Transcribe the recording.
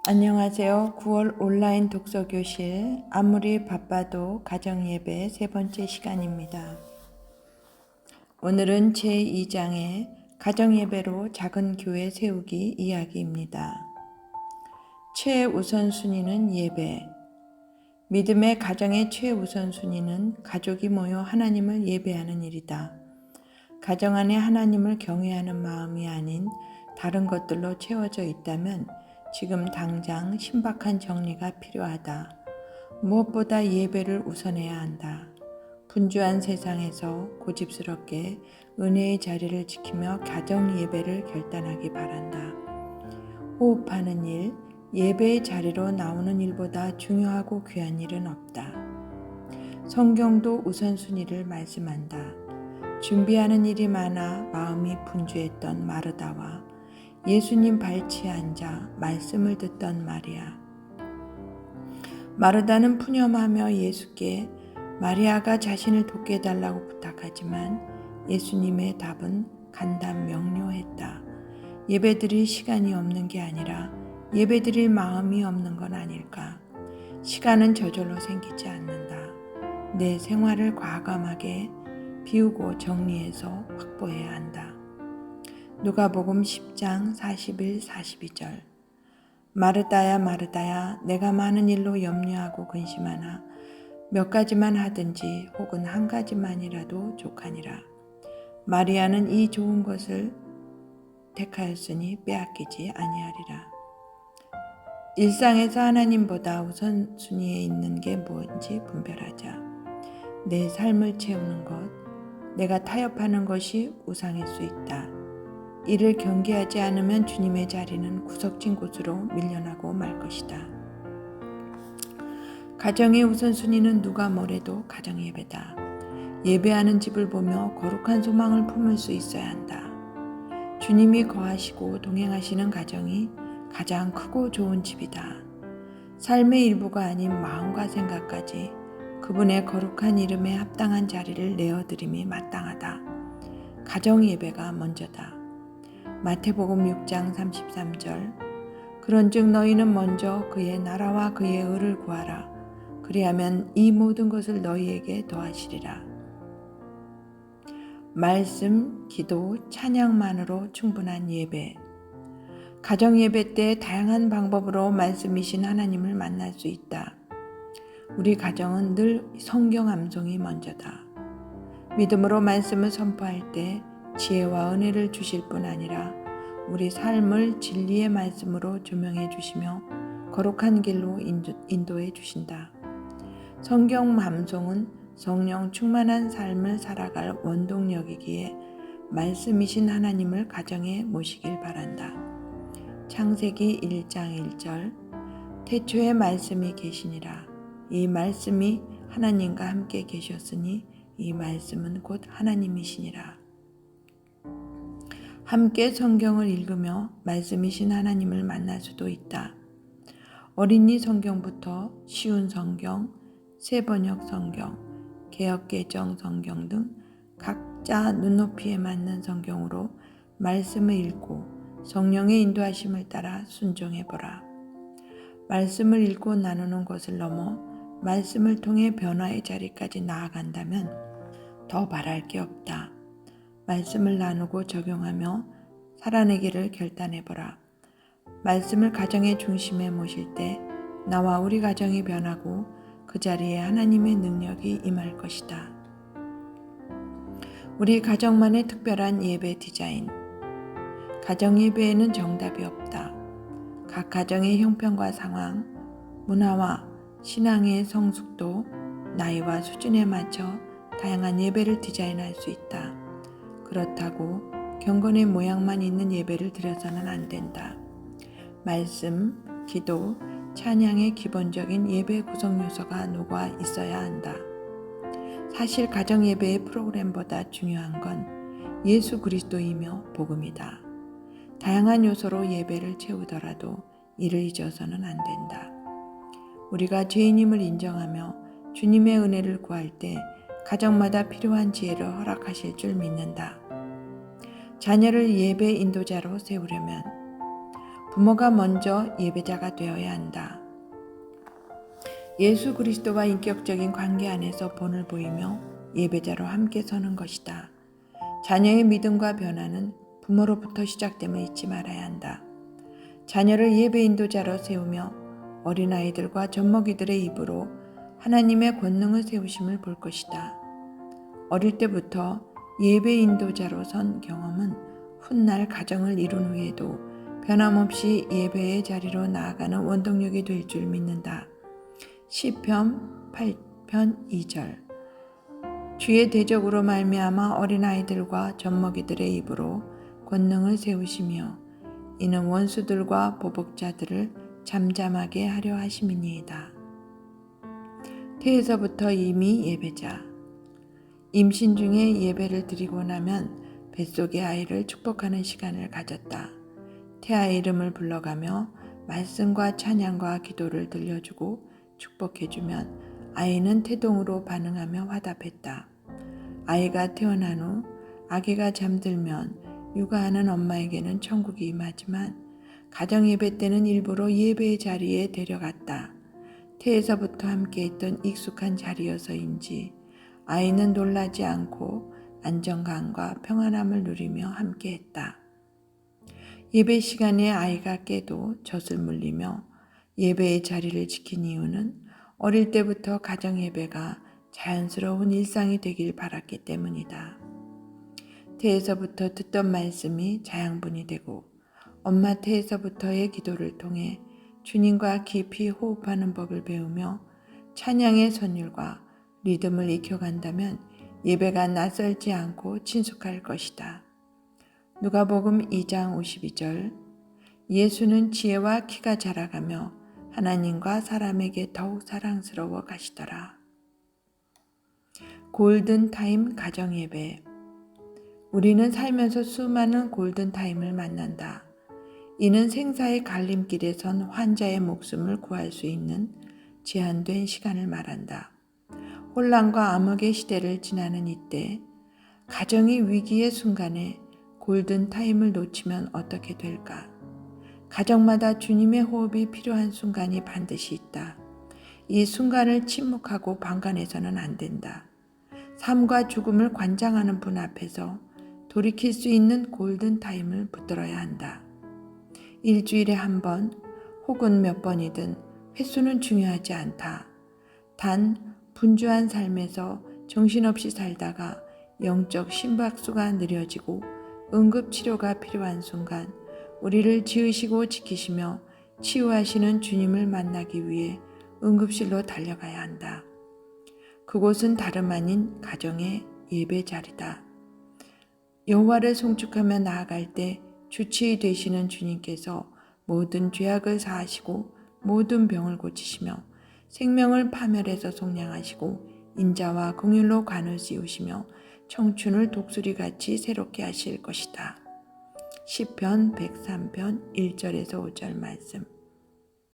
안녕하세요. 9월 온라인 독서교실 아무리 바빠도 가정예배 세 번째 시간입니다. 오늘은 제2장의 가정예배로 작은 교회 세우기 이야기입니다. 최우선순위는 예배. 믿음의 가정의 최우선순위는 가족이 모여 하나님을 예배하는 일이다. 가정 안에 하나님을 경외하는 마음이 아닌 다른 것들로 채워져 있다면 지금 당장 신박한 정리가 필요하다. 무엇보다 예배를 우선해야 한다. 분주한 세상에서 고집스럽게 은혜의 자리를 지키며 가정 예배를 결단하기 바란다. 호흡하는 일, 예배의 자리로 나오는 일보다 중요하고 귀한 일은 없다. 성경도 우선순위를 말씀한다. 준비하는 일이 많아 마음이 분주했던 마르다와 예수님 발치에 앉아 말씀을 듣던 마리아. 마르다는 푸념하며 예수께 마리아가 자신을 돕게 해달라고 부탁하지만 예수님의 답은 간단 명료했다. 예배드릴 시간이 없는 게 아니라 예배드릴 마음이 없는 건 아닐까. 시간은 저절로 생기지 않는다. 내 생활을 과감하게 비우고 정리해서 확보해야 한다. 누가복음 10장 41, 42절. 마르다야 마르다야 내가 많은 일로 염려하고 근심하나 몇 가지만 하든지 혹은 한 가지만이라도 족하니라. 마리아는 이 좋은 것을 택하였으니 빼앗기지 아니하리라. 일상에서 하나님보다 우선순위에 있는 게 뭔지 분별하자. 내 삶을 채우는 것, 내가 타협하는 것이 우상일 수 있다. 이를 경계하지 않으면 주님의 자리는 구석진 곳으로 밀려나고 말 것이다. 가정의 우선순위는 누가 뭐래도 가정예배다. 예배하는 집을 보며 거룩한 소망을 품을 수 있어야 한다. 주님이 거하시고 동행하시는 가정이 가장 크고 좋은 집이다. 삶의 일부가 아닌 마음과 생각까지 그분의 거룩한 이름에 합당한 자리를 내어드림이 마땅하다. 가정예배가 먼저다. 마태복음 6장 33절. 그런즉 너희는 먼저 그의 나라와 그의 의를 구하라. 그리하면 이 모든 것을 너희에게 더하시리라. 말씀, 기도, 찬양만으로 충분한 예배. 가정 예배 때 다양한 방법으로 말씀이신 하나님을 만날 수 있다. 우리 가정은 늘 성경 암송이 먼저다. 믿음으로 말씀을 선포할 때 지혜와 은혜를 주실 뿐 아니라 우리 삶을 진리의 말씀으로 조명해 주시며 거룩한 길로 인도해 주신다. 성경 암송은 성령 충만한 삶을 살아갈 원동력이기에 말씀이신 하나님을 가정에 모시길 바란다. 창세기 1장 1절. 태초에 말씀이 계시니라. 이 말씀이 하나님과 함께 계셨으니 이 말씀은 곧 하나님이시니라. 함께 성경을 읽으며 말씀이신 하나님을 만날 수도 있다. 어린이 성경부터 쉬운 성경, 새번역 성경, 개역개정 성경 등 각자 눈높이에 맞는 성경으로 말씀을 읽고 성령의 인도하심을 따라 순종해보라. 말씀을 읽고 나누는 것을 넘어 말씀을 통해 변화의 자리까지 나아간다면 더 바랄 게 없다. 말씀을 나누고 적용하며 살아내기를 결단해보라. 말씀을 가정의 중심에 모실 때 나와 우리 가정이 변하고 그 자리에 하나님의 능력이 임할 것이다. 우리 가정만의 특별한 예배 디자인. 가정 예배에는 정답이 없다. 각 가정의 형편과 상황, 문화와 신앙의 성숙도, 나이와 수준에 맞춰 다양한 예배를 디자인할 수 있다. 그렇다고 경건의 모양만 있는 예배를 드려서는 안 된다. 말씀, 기도, 찬양의 기본적인 예배 구성 요소가 녹아 있어야 한다. 사실 가정 예배의 프로그램보다 중요한 건 예수 그리스도이며 복음이다. 다양한 요소로 예배를 채우더라도 이를 잊어서는 안 된다. 우리가 죄인임을 인정하며 주님의 은혜를 구할 때 가정마다 필요한 지혜를 허락하실 줄 믿는다. 자녀를 예배 인도자로 세우려면 부모가 먼저 예배자가 되어야 한다. 예수 그리스도와 인격적인 관계 안에서 본을 보이며 예배자로 함께 서는 것이다. 자녀의 믿음과 변화는 부모로부터 시작됨을 잊지 말아야 한다. 자녀를 예배 인도자로 세우며 어린아이들과 젖먹이들의 입으로 하나님의 권능을 세우심을 볼 것이다. 어릴 때부터 예배 인도자로 선 경험은 훗날 가정을 이룬 후에도 변함없이 예배의 자리로 나아가는 원동력이 될 줄 믿는다. 시편 8편 2절. 주의 대적으로 말미암아 어린아이들과 젖먹이들의 입으로 권능을 세우시며 이는 원수들과 보복자들을 잠잠하게 하려 하심이니이다. 태에서부터 이미 예배자. 임신 중에 예배를 드리고 나면 뱃속의 아이를 축복하는 시간을 가졌다. 태아의 이름을 불러가며 말씀과 찬양과 기도를 들려주고 축복해주면 아이는 태동으로 반응하며 화답했다. 아이가 태어난 후 아기가 잠들면 육아하는 엄마에게는 천국이 임하지만 가정예배 때는 일부러 예배의 자리에 데려갔다. 태에서부터 함께했던 익숙한 자리여서인지 아이는 놀라지 않고 안정감과 평안함을 누리며 함께했다. 예배 시간에 아이가 깨도 젖을 물리며 예배의 자리를 지킨 이유는 어릴 때부터 가정예배가 자연스러운 일상이 되길 바랐기 때문이다. 태에서부터 듣던 말씀이 자양분이 되고 엄마 태에서부터의 기도를 통해 주님과 깊이 호흡하는 법을 배우며 찬양의 선율과 리듬을 익혀간다면 예배가 낯설지 않고 친숙할 것이다. 누가복음 2장 52절. 예수는 지혜와 키가 자라가며 하나님과 사람에게 더욱 사랑스러워 가시더라. 골든타임 가정예배. 우리는 살면서 수많은 골든타임을 만난다. 이는 생사의 갈림길에 선 환자의 목숨을 구할 수 있는 제한된 시간을 말한다. 혼란과 암흑의 시대를 지나는 이때 가정이 위기의 순간에 골든타임을 놓치면 어떻게 될까? 가정마다 주님의 호흡이 필요한 순간이 반드시 있다. 이 순간을 침묵하고 방관해서는 안 된다. 삶과 죽음을 관장하는 분 앞에서 돌이킬 수 있는 골든타임을 붙들어야 한다. 일주일에 한 번 혹은 몇 번이든 횟수는 중요하지 않다. 단 분주한 삶에서 정신없이 살다가 영적 심박수가 느려지고 응급치료가 필요한 순간 우리를 지으시고 지키시며 치유하시는 주님을 만나기 위해 응급실로 달려가야 한다. 그곳은 다름 아닌 가정의 예배 자리다. 여호와를 송축하며 나아갈 때 주치의 되시는 주님께서 모든 죄악을 사하시고 모든 병을 고치시며 생명을 파멸해서 속량하시고 인자와 긍휼로 관을 씌우시며 청춘을 독수리같이 새롭게 하실 것이다. 시편 103편 1절에서 5절 말씀.